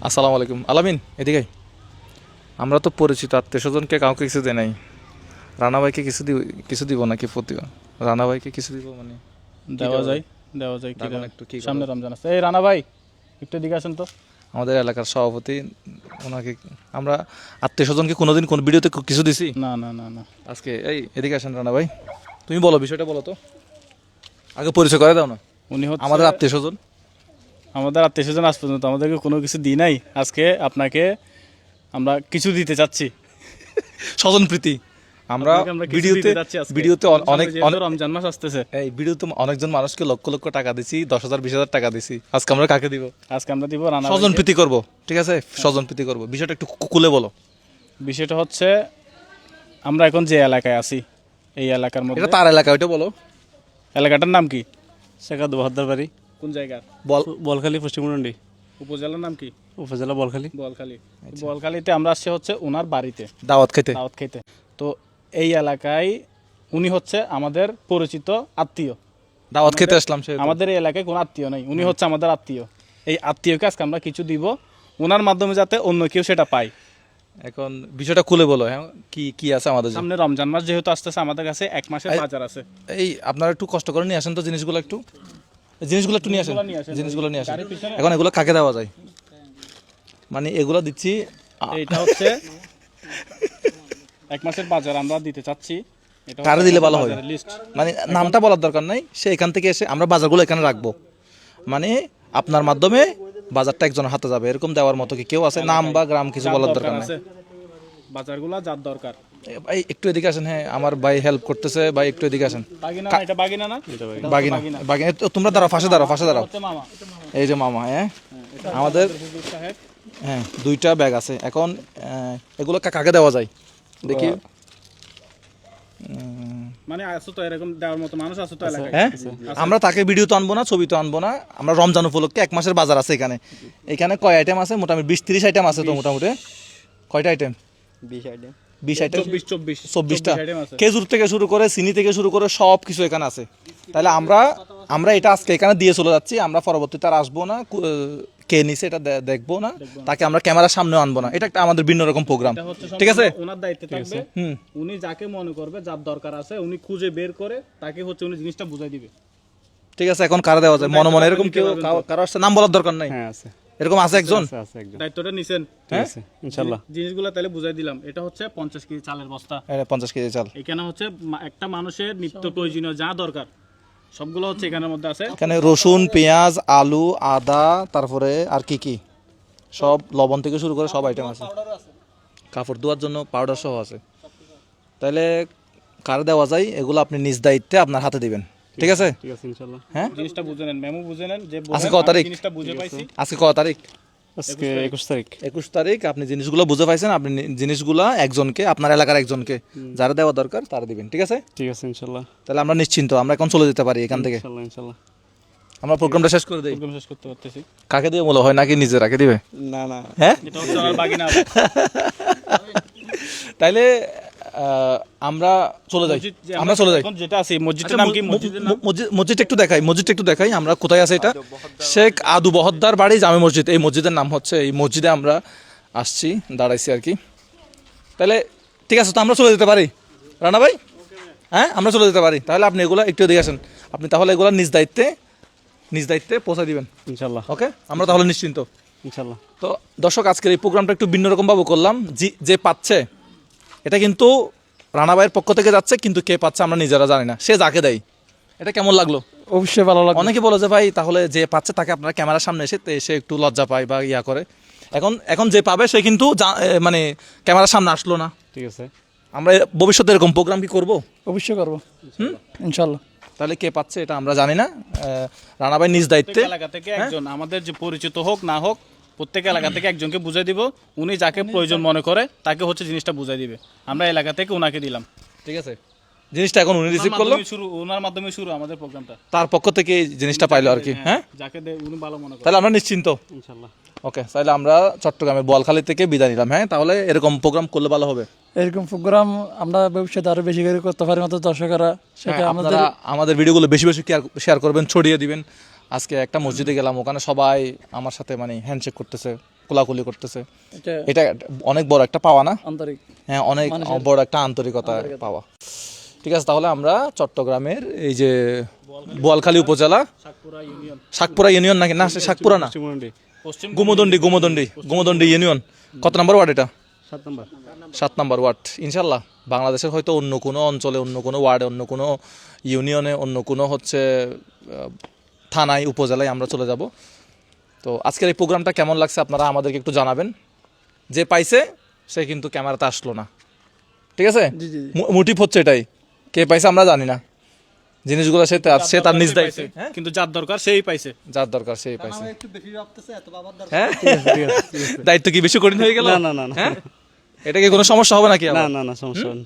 আসসালামু আলাইকুম আলামিন, এদিকে আমরা তো পরিচিত আত্মীয় স্বজনকে কাউকে কিছু দেয় নাই। রানা ভাইকে কিছু দিব নাকি প্রতি রানা ভাইকে কিছু দিব মানে দেওয়া যায় দেওয়া যায় কি ডাকুন একটু, কি সামনে রমজান আছে। এই রানা ভাই একটু এদিকে আসেন তো। আমাদের এলাকার সভাপতি, ওনাকে আমরা আত্মীয় স্বজনকে কোনোদিন কোন ভিডিওতে কিছু দিছি? না না না না আজকে এই এদিকে আসেন রানা ভাই, তুমি বলো বিষয়টা বলো তো, আগে পরিচয় করে দাও না। উনি হচ্ছে আমাদের আত্মীয় স্বজন, আমাদের আত্মীয় স্বজন আজ পর্যন্ত আমাদেরকে কোনো কিছু দিই নাই। আজকে আপনাকে আমরা কিছু দিতে চাচ্ছি। স্বজন প্রীতি। আমরা আপনাকে আমরা কিছু ভিডিওতে দিতে চাচ্ছি আজকে। ভিডিওতে অনেক যেহেতু রমজান মাস আসতেছে, এই ভিডিওতে অনেকজন মানুষকে লক্ষ লক্ষ টাকা দিছি, 10,000 20,000 টাকা দিছি। আজকে আমরা কাকে দিব? আজকে আমরা দিব রানা স্বজন ভাইকে। প্রীতি করব, ঠিক আছে, স্বজন প্রীতি করব। বিষয়টা একটু খুলে বলো। বিষয়টা হচ্ছে আমরা এখন যে এলাকায় আছি এই এলাকার মধ্যে, এটা তার এলাকা, ওইটা বলো। এলাকাটার নাম কি? শেখাত বহদ্দার বাড়ি, কোন জায়গার? বল। বলখালি পশ্চিমমন্ডি, উপজেলার নাম কি? উপজেলা বলখালি। বোয়ালখালী। বোয়ালখালীতে আমরা আসছি হচ্ছে ওনার বাড়িতে দাওয়াত খেতে। দাওয়াত খেতে। তো এই এলাকায় উনি হচ্ছে আমাদের পরিচিত আত্মীয়। দাওয়াত খেতে আসলাম, সে আমাদের এই এলাকায় কোনো আত্মীয় নাই, উনি হচ্ছে আমাদের আত্মীয়। এই আত্মীয়কে আজকে আমরা কিছু দিব, ওনার মাধ্যমে যাতে অন্য কেউ সেটা পায়। এখন বিষয়টা খুলে বলো। হ্যাঁ, কি কি আছে আমাদের জন্য? সামনে রমজান মাস যেহেতু আসতেছে, আমাদের কাছে 1 মাসের বাজার আছে। এই আপনারা একটু কষ্ট করে নিয়ে আসেন তো জিনিসগুলো, একটু জিনিসগুলো একটু নিয়ে আসেন, জিনিসগুলো নিয়ে আসেন। জিনিসগুলো নিয়ে আসেন। গাড়ির পিছনে। এখন এগুলো কাকে দেওয়া যায়? মানে এগুলো দিচ্ছি এইটা হচ্ছে 1 মাসের বাজার আমরা দিতে চাচ্ছি। এটা কারে দিলে ভালো হয়? লিস্ট। মানে নামটা বলার দরকার নাই, সে এখান থেকে এসে আমরা বাজারগুলো এখানে রাখবো। মানে আপনার মাধ্যমে বাজারটা একজনের হাতে যাবে, এরকম দেওয়ার মতো কি কেউ আছে? নাম বা গ্রাম কিছু বলার দরকার নাই। বাজারগুলো যার দরকার। ভাই একটু এদিকে আসেন। হ্যাঁ, আমার ভাই হেল্প করতেছে, ভাই একটু এদিকে আসেন। বাগিনা না, এটা বাগিনা না? বাগিনা, বাগিনা। তোমরা দাঁড়াও, পাশে দাঁড়াও, পাশে দাঁড়াও। হচ্ছে মামা। এই যে মামা। হ্যাঁ, এটা আমাদের হুজুর সাহেব। হ্যাঁ 2টা ব্যাগ আছে। এখন এগুলো কাকে দেওয়া যায় দেখি। মানে আসো তো, এরকম দেওয়ার মতো মানুষ আসো তো এলাকায়? হ্যাঁ, আমরা তাকে ভিডিও তো আনবো না, ছবি তো আনবো না। আমরা রমজান উপলক্ষে 1 মাসের বাজার আছে এখানে। এখানে কয় আইটেম আছে? মোটামুটি 20-30 আইটেম আছে তো মোটামুটি। কয়টা আইটেম? 20 আইটেম। 20 আইটেম, 24টা 24টা। খেজুর থেকে শুরু করে, চিনি থেকে শুরু করে সব কিছু এখানে আছে। তাহলে আমরা এটা আজকে এখানে দিয়ে চলে যাচ্ছি। আমরা পরবর্তীতে আর আসবো না, কে নিছে এটা দেখবো না, তাকে আমরা ক্যামেরার সামনেও আনবো না। এটা একটা আমাদের ভিন্ন রকম প্রোগ্রাম, এটা হচ্ছে ঠিক আছে? ওনার দায়িত্বে থাকবে। হুম, উনি যাকে মনে করবে, যার দরকার আছে, উনি খুঁজে বের করে তাকে হচ্ছে উনি জিনিসটা বুঝাই দিবে। ঠিক আছে। এখন কারা দেওয়া যায়? মনে মনে এরকম কেউ কারো আসছে, নাম বলার দরকার নাই, হ্যাঁ আছে, এরকম আছে একজন। আছে একজন। দায়িত্বটা নিছেন? হ্যাঁ, আছে ইনশাআল্লাহ। জিনিসগুলো তাহলে বুঝাই দিলাম। এটা হচ্ছে 50 কেজি চালের বস্তা। 50 কেজি চাল। এখানে হচ্ছে একটা মানুষের নিত্য প্রয়োজনীয় যা দরকার সবগুলো হচ্ছে এখানের মধ্যে আছে। এখানে রসুন, পেঁয়াজ, আলু, আদা, তারপরে আর কি কি সব, লবণ থেকে শুরু করে সব আইটেম আছে। কাপড় ধোয়ার জন্য পাউডার সহ আছে। তাহলে কার দেওয়া যায় এগুলো আপনি নিজ দায়িত্বে আপনার হাতে দিবেন, ঠিক আছে? ঠিক আছে ইনশাআল্লাহ। হ্যাঁ, জিনিসটা বুঝে নেন, মেমো বুঝে নেন যে আজকে বলেন, কত আমি তারিখ? জিনিসটা বুঝে পাইছি। আজকে কত তারিখ? আজকে 21 তারিখ। 21 তারিখ। আপনি জিনিসগুলো বুঝে পাইছেন, আপনি জিনিসগুলো একজনকে, আপনার এলাকার একজনকে যারা দেওয়া দরকার তারা দিবেন, ঠিক আছে? ঠিক আছে ইনশাআল্লাহ। তাহলে আমরা নিশ্চিন্ত, আমরা এখন চলে যেতে পারি এখান থেকে। ইনশাআল্লাহ ইনশাআল্লাহ। আমরা প্রোগ্রামটা শেষ করে দেই। প্রোগ্রাম শেষ করতে পারতেছি। কাকে দিয়ে মনে হয় নাকি নিজে রাখে দিবে? না না, হ্যাঁ, এটা হচ্ছে আমার বাগিনা। তাইলে আমরা চলে যাই, মসজিদ যে আমরা চলে যাই। এখন যেটা আছে মসজিদের নাম কি? মসজিদের নাম মসজিদটা একটু দেখাই আমরা কোথায় আছে। এটা শেখ আদু বহদ্দার বাড়ি জামে মসজিদ। এই মসজিদের নাম হচ্ছে, এই মসজিদে আমরা আসছি, দাঁড়াইছি আর কি। তাহলে ঠিক আছে, তো আমরা চলে যেতে পারি রানা ভাই? হ্যাঁ, আমরা চলে যেতে পারি। তাহলে আপনি এগুলো একটু দিয়ে আসেন। আপনি তাহলে এগুলো নিজ দায়িত্বে পৌঁছে দিবেন, ইনশাআল্লাহ ওকে? আমরা তাহলে নিশ্চিন্ত। ইনশাআল্লাহ। তো দর্শক, আজকের এই প্রোগ্রামটা একটু ভিন্ন রকমভাবে করলাম। যে পাচ্ছে এটা কিন্তু রানা ভাইয়ের পক্ষ থেকে যাচ্ছে, কিন্তু কে পাচ্ছে আমরা নিজেরা জানি না। সে যাকে দেয়, এটা কেমন লাগলো? অবশ্যই ভালো লাগবে। অনেকে বলে যে ভাই তাহলে যে পাচ্ছে তাকে আপনার ক্যামেরার সামনে এসে একটু লজ্জা পায় বা ইয়া করে। এখন যে পাবে সে কিন্তু মানে ক্যামেরার সামনে আসলো না। ঠিক আছে, আমরা ভবিষ্যতে এরকম প্রোগ্রাম কি করব? অবশ্যই করব ইনশাআল্লাহ। তাহলে কে পাচ্ছে এটা আমরা জানি না। রানা ভাই নিজ দায়িত্বে প্রত্যেক এলাকা থেকে একজন, আমাদের যে পরিচিত হোক না হোক, প্রত্যেক এলাকা থেকে একজনকে বুঝাই দিব। উনি যাকে প্রয়োজন মনে করে তাকে হচ্ছে জিনিসটা বুঝাই দিবে। আমরা এলাকা থেকে ওনাকে দিলাম, ঠিক আছে? জিনিসটা এখন উনি রিসিভ করলো, ওনার মাধ্যমে শুরু আমাদের প্রোগ্রামটা। তার পক্ষ থেকে এই জিনিসটা পাইলো আর কি। হ্যাঁ, যাকে উনি ভালো মনে করে। তাহলে আমরা নিশ্চিন্ত। ইনশাআল্লাহ। ওকে, তাহলে আমরা চট্টগ্রামের বোয়ালখালী থেকে বিদায় নিলাম। হ্যাঁ, তাহলে এরকম প্রোগ্রাম করলে ভালো হবে। এরকম প্রোগ্রাম আমরা ভবিষ্যতে আরো বেশি করে করতে পারি, মতো দর্শকরা সেটা আমাদের আপনারা আমাদের ভিডিওগুলো বেশি বেশি শেয়ার করবেন, ছড়িয়ে দিবেন। আজকে একটা মসজিদে গেলাম, ওখানে সবাই আমার সাথে মানে হ্যান্ডশেক করতেছে, কোলাকুলি করতেছে, এটা এটা অনেক বড় একটা পাওয়া না? আন্তরিক। হ্যাঁ, অনেক বড় একটা আন্তরিকতা পাওয়া। ঠিক আছে, তাহলে আমরা চট্টগ্রামের এই যে বোয়ালখালী উপজেলা শাকপুরা ইউনিয়ন নাকি না, শাকপুরা না, পশ্চিম গুমদন্ডি ইউনিয়ন, কত নম্বর ওয়ার্ড এটা? 7 নম্বর। 7 নম্বর ওয়ার্ড। ইনশাল্লাহ বাংলাদেশের হয়তো অন্য কোনো অঞ্চলে, অন্য কোনো ওয়ার্ডে, অন্য কোনো ইউনিয়নে, অন্য কোনো হচ্ছে থানায়, উপজেলায় আমরা চলে যাব। তো আজকের এই প্রোগ্রামটা কেমন লাগছে আপনারা আমাদেরকে একটু জানাবেন। যে পাইছে সে কিন্তু ক্যামেরাতে আসলো না, ঠিক আছে? জি জি জি। মোটিভ হচ্ছে এটাই, কে পাইছে আমরা জানি না, জিনিসগুলো সে তার নিজ দায়িত্বে, কিন্তু যার দরকার সেই পাইছে। যার দরকার সেই পাইছে। একটু বেশি ভাবতেছে, এত বাবার দরকার। হ্যাঁ, ঠিক আছে। দায়িত্ব কি বেশি কঠিন হয়ে গেল? না, না, না, না। হ্যাঁ, এটা কি কোনো সমস্যা হবে নাকি আবার? না, সমস্যা হবে না।